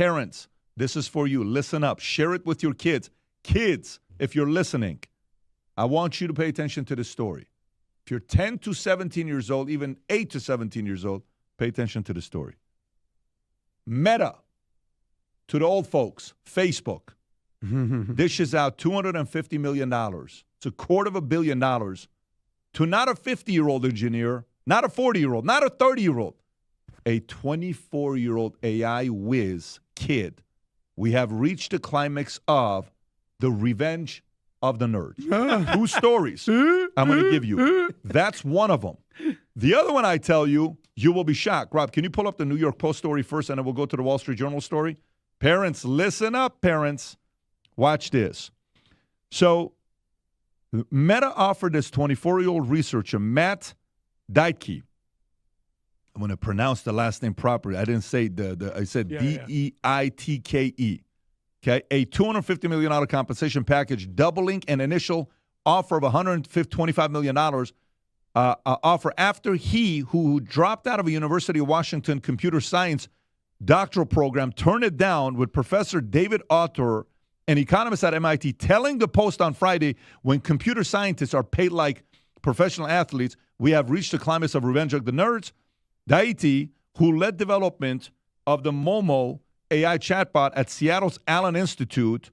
Parents, this is for you. Listen up. Share it with your kids. Kids, if you're listening, I want you to pay attention to this story. If you're 10 to 17 years old, even 8 to 17 years old, pay attention to the story. Meta, to the old folks, Facebook, dishes out $250 million. It's $250 million to not a 50-year-old engineer, not a 40-year-old, not a 30-year-old, a 24-year-old AI whiz kid. We have reached the climax of the revenge of the nerds. 2 stories I'm going to give you. That's one of them. The other one I tell you, you will be shocked. Rob, can you pull up the New York Post story first, and then we'll go to the Wall Street Journal story? Parents, listen up, parents. Watch this. So Meta offered this 24-year-old researcher, Matt Deitke. I'm going to pronounce the last name properly. I didn't say I said Deitke. Okay, a $250 million compensation package, doubling an initial offer of $125 million offer after he, who dropped out of a University of Washington computer science doctoral program, turned it down, with Professor David Autor, an economist at MIT, telling the Post on Friday, when computer scientists are paid like professional athletes, we have reached the climax of revenge of the nerds. Deitke, who led development of the Momo AI chatbot at Seattle's Allen Institute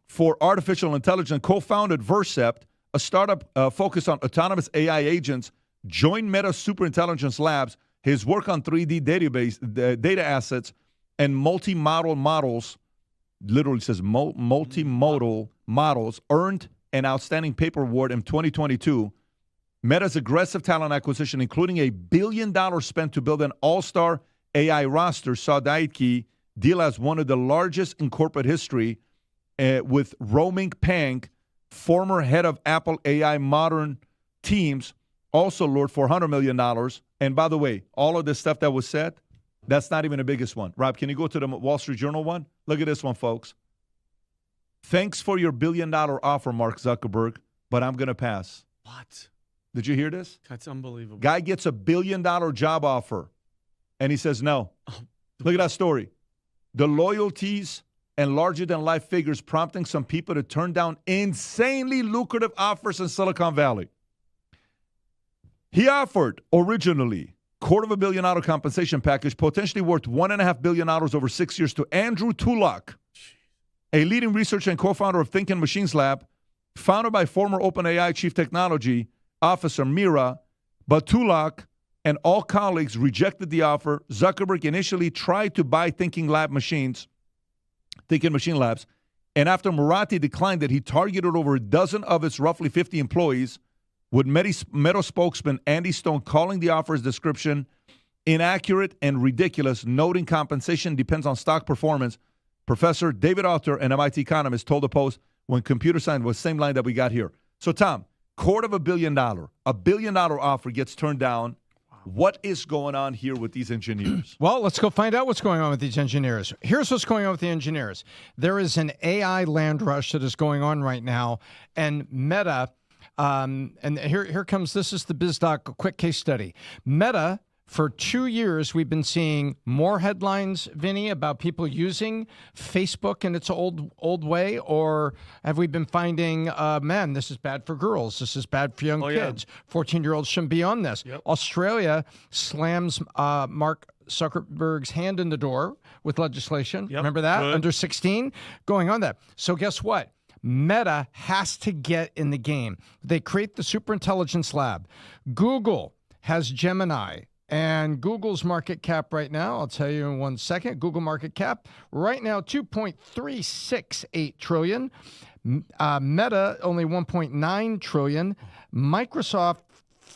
for Artificial Intelligence, co-founded Vercept, a startup focused on autonomous AI agents, joined Meta Superintelligence Labs. His work on 3D data assets and multimodal models, literally says multimodal models, earned an outstanding paper award in 2022. Meta's aggressive talent acquisition, including a $1 billion spent to build an all-star AI roster, saw Deitke deal as one of the largest in corporate history, with Roming Pang, former head of Apple AI modern teams, also lured $400 million. And by the way, all of this stuff that was said, that's not even the biggest one. Rob, can you go to the Wall Street Journal one? Look at this one, folks. Thanks for your $1 billion offer, Mark Zuckerberg, but I'm going to pass. What? Did you hear this? That's unbelievable. Guy gets a $1 billion job offer, and he says no. Look at that story. The loyalties and larger-than-life figures prompting some people to turn down insanely lucrative offers in Silicon Valley. He offered originally $250 million compensation package, potentially worth $1.5 billion over 6 years, to Andrew Tullock, a leading researcher and co-founder of Thinking Machines Lab, founded by former OpenAI Chief Technology Officer Mira. But Tullock and all colleagues rejected the offer. Zuckerberg initially tried to buy Thinking Machine Labs, and after Murati declined it, he targeted over a dozen of its roughly 50 employees, with Meta spokesman Andy Stone calling the offer's description inaccurate and ridiculous, noting compensation depends on stock performance. Professor David Autor, an MIT economist, told the Post when computer science was the same line that we got here. So, Tom, $250 million, $1 billion offer gets turned down. What is going on here with these engineers? Well, let's go find out what's going on with these engineers. Here's what's going on with the engineers. There is an AI land rush that is going on right now, and Meta, and here comes, this is the BizDoc quick case study. Meta, for 2 years, we've been seeing more headlines, Vinny, about people using Facebook in its old way, or have we been finding, man, this is bad for girls, this is bad for young kids, 14-year-olds shouldn't be on this. Yep. Australia slams Mark Zuckerberg's hand in the door with legislation. Yep. Remember that? Good. Under 16, going on that. So guess what? Meta has to get in the game. They create the Superintelligence Lab. Google has Gemini. And Google's market cap right now, I'll tell you in 1 second, Google market cap right now, $2.368 trillion. Meta, only $1.9 trillion. Microsoft,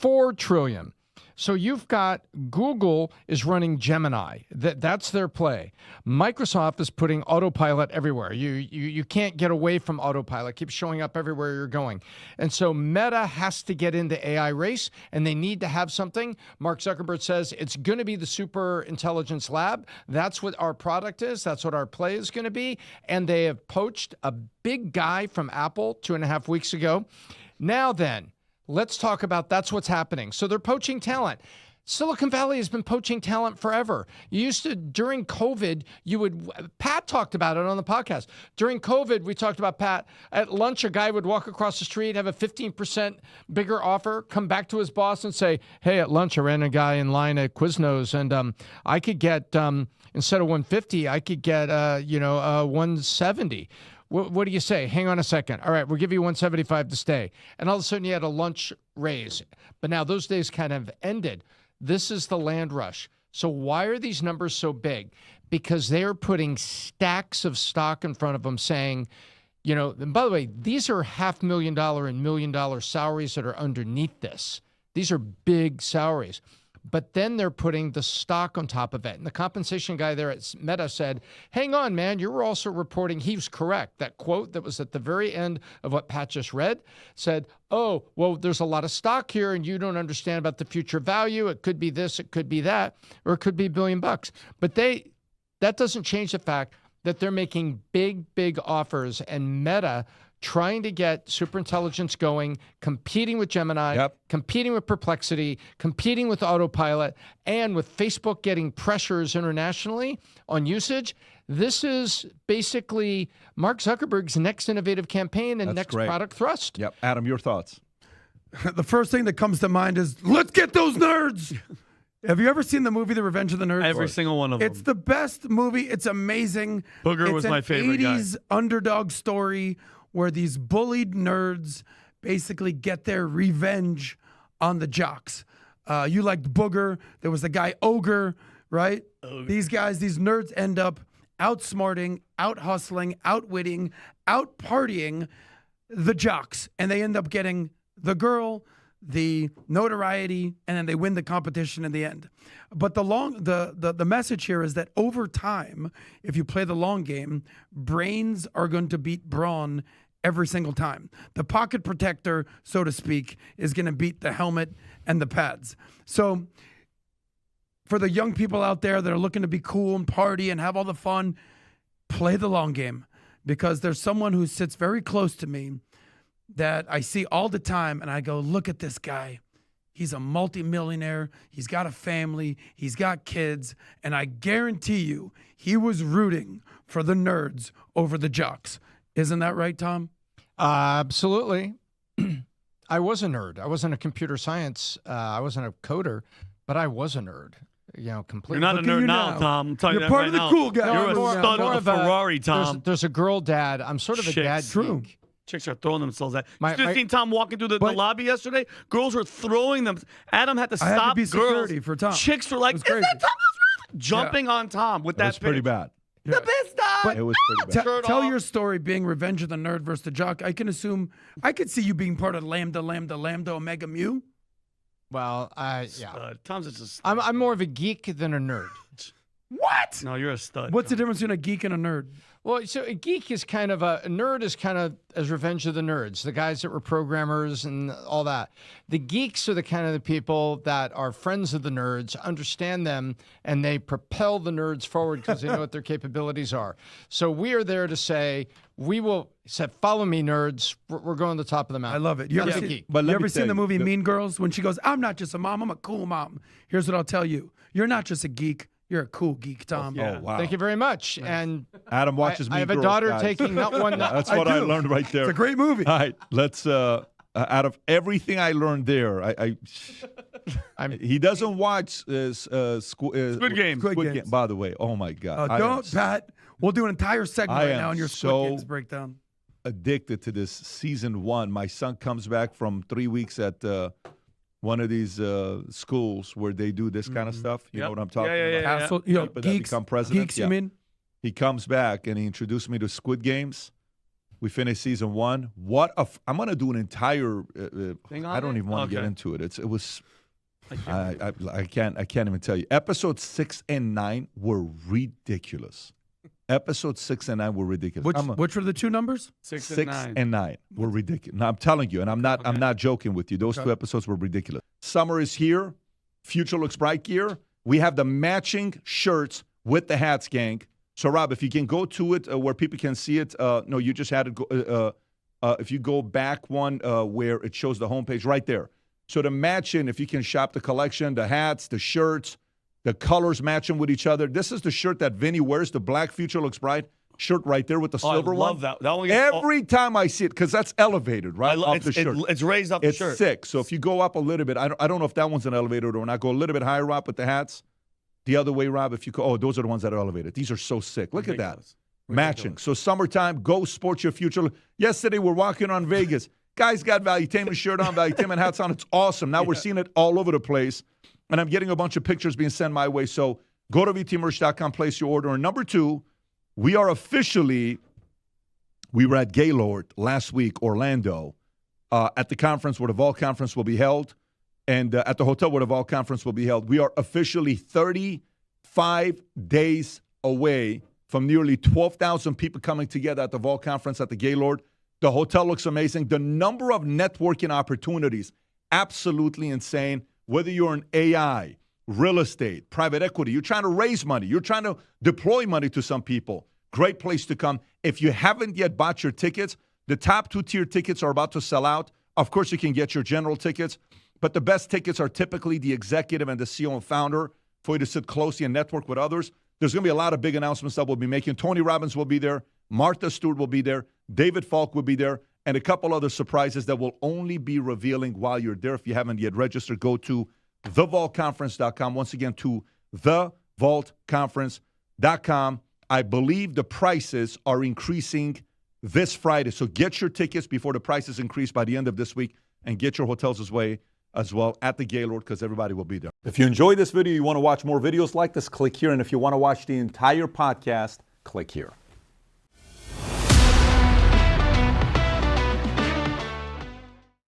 $4 trillion. So you've got Google is running Gemini. That's their play. Microsoft is putting autopilot everywhere. You can't get away from autopilot. It keeps showing up everywhere you're going. And so Meta has to get in the AI race, and they need to have something. Mark Zuckerberg says it's going to be the Super Intelligence Lab. That's what our product is. That's what our play is going to be. And they have poached a big guy from Apple 2.5 weeks ago. Now then, let's talk about that's what's happening. So they're poaching talent. Silicon Valley has been poaching talent forever. You used to, during COVID, Pat talked about it on the podcast. During COVID, we talked about Pat. At lunch, a guy would walk across the street, have a 15% bigger offer, come back to his boss and say, hey, at lunch, I ran a guy in line at Quiznos, and I could get, instead of 150, I could get, 170. What do you say? Hang on a second. All right, we'll give you 175 to stay. And all of a sudden, you had a lunch raise. But now those days kind of ended. This is the land rush. So why are these numbers so big? Because they're putting stacks of stock in front of them saying, and by the way, these are $500,000 and $1 million salaries that are underneath this. These are big salaries. But then they're putting the stock on top of it. And the compensation guy there at Meta said, hang on, man, you were also reporting, he was correct. That quote that was at the very end of what Pat just read said, oh, well, there's a lot of stock here and you don't understand about the future value. It could be this, it could be that, or it could be $1 billion. But that doesn't change the fact that they're making big, big offers, and Meta trying to get superintelligence going, competing with Gemini, competing with Perplexity, competing with Autopilot, and with Facebook getting pressures internationally on usage. This is basically Mark Zuckerberg's next innovative campaign and next product thrust. Yep. Adam, your thoughts? The first thing that comes to mind is, let's get those nerds. Have you ever seen the movie The Revenge of the Nerds? Every single one of them. It's the best movie. It's amazing. Booger was my favorite guy. It's an 80s underdog story where these bullied nerds basically get their revenge on the jocks. You liked Booger. There was the guy Ogre, right? Ogre. These nerds end up outsmarting, out-hustling, outwitting, out-partying the jocks. And they end up getting the girl, the notoriety, and then they win the competition in the end. But the message here is that over time, if you play the long game, brains are going to beat brawn every single time. The pocket protector, so to speak, is going to beat the helmet and the pads. So for the young people out there that are looking to be cool and party and have all the fun, play the long game, because there's someone who sits very close to me that I see all the time, and I go, look at this guy. He's a multimillionaire. He's got a family. He's got kids. And I guarantee you, he was rooting for the nerds over the jocks. Isn't that right, Tom? Absolutely. I was a nerd. I wasn't a computer science. I wasn't a coder, but I was a nerd. Completely. You're not a nerd now, Tom. I'm telling you You're that part right of the now. cool guy. You're a stud of a Ferrari, Tom. There's a girl dad. I'm sort of a dad geek. Chicks are throwing themselves at. You should have seen Tom walking through the lobby yesterday. Girls were throwing them. Adam had to stop. I had to be girls. security for Tom. Chicks were like, "Is that Tom?" Jumping on Tom with that. It was pretty bad. The best dog. It was pretty bad. Tell your story being Revenge of the Nerd versus the Jock. I could see you being part of Lambda, Omega Mu. Well, Tom's just. I'm more of a geek than a nerd. What? No, you're a stud. What's the difference between a geek and a nerd? Well, so a geek is kind of a nerd is kind of as Revenge of the Nerds, the guys that were programmers and all that. The geeks are the kind of the people that are friends of the nerds, understand them, and they propel the nerds forward because they know what their capabilities are. So we are there to say, follow me, nerds. We're going to the top of the mountain. I love it. You ever seen the movie Mean Girls? When she goes, I'm not just a mom, I'm a cool mom. Here's what I'll tell you. You're not just a geek. You're a cool geek, Tom. Oh, wow. Thank you very much. Nice. And Adam watches I have a daughter taking not one. That's what I learned right there. It's a great movie. All right, let's. Out of everything I learned there, he doesn't watch Squid Game. Squid Games. By the way, oh my God! Don't, Pat. We'll do an entire segment right now on your Squid Games breakdown. Addicted to this season 1. My son comes back from 3 weeks at one of these schools where they do this kind of stuff. You know what I'm talking about? Yeah. People that become presidents. Geeks, you mean? He comes back and he introduced me to Squid Games. We finished season 1. I'm going to do an entire thing on I don't even want to get into it. It was I can't even tell you. Episodes 6 and 9 were ridiculous. Episodes 6 and 9 were ridiculous. Which were the two numbers? 6 and 9 were ridiculous. Now, I'm telling you, and I'm not joking with you. Those 2 episodes were ridiculous. Summer is here. Future looks bright gear. We have the matching shirts with the hats, gang. So, Rob, if you can go to it where people can see it. No, you just had it go. If you go back one where it shows the homepage right there. So the matching, if you can shop the collection, the hats, the shirts, the colors matching with each other. This is the shirt that Vinny wears, the Black Future Looks Bright shirt right there with the silver one. I love that. That one gets, Every time I see it, because that's elevated, right, off the shirt. It's raised up the shirt. It's sick. So if you go up a little bit, I don't know if that one's an elevated or not. Go a little bit higher, Rob, with the hats. The other way, Rob, if you go, those are the ones that are elevated. These are so sick. Look at that. Matching. So summertime, go sport your future. Yesterday, we're walking on Vegas. Guys got Valuetainment shirt on, Valuetainment hats on. It's awesome. Now we're seeing it all over the place. And I'm getting a bunch of pictures being sent my way. So go to vtmerch.com, place your order. And number two, we were at Gaylord last week, Orlando, at the conference where the Vault Conference will be held, and at the hotel where the Vault Conference will be held. We are officially 35 days away from nearly 12,000 people coming together at the Vault Conference at the Gaylord. The hotel looks amazing. The number of networking opportunities, absolutely insane. Whether you're in AI, real estate, private equity, you're trying to raise money, you're trying to deploy money to some people, great place to come. If you haven't yet bought your tickets, the top 2-tier tickets are about to sell out. Of course, you can get your general tickets, but the best tickets are typically the executive and the CEO and founder for you to sit closely and network with others. There's going to be a lot of big announcements that we'll be making. Tony Robbins will be there. Martha Stewart will be there. David Falk will be there. And a couple other surprises that will only be revealing while you're there. If you haven't yet registered, go to thevaultconference.com. Once again, to thevaultconference.com. I believe the prices are increasing this Friday. So get your tickets before the prices increase by the end of this week, and get your hotels as well at the Gaylord, because everybody will be there. If you enjoyed this video, you want to watch more videos like this, click here. And if you want to watch the entire podcast, click here.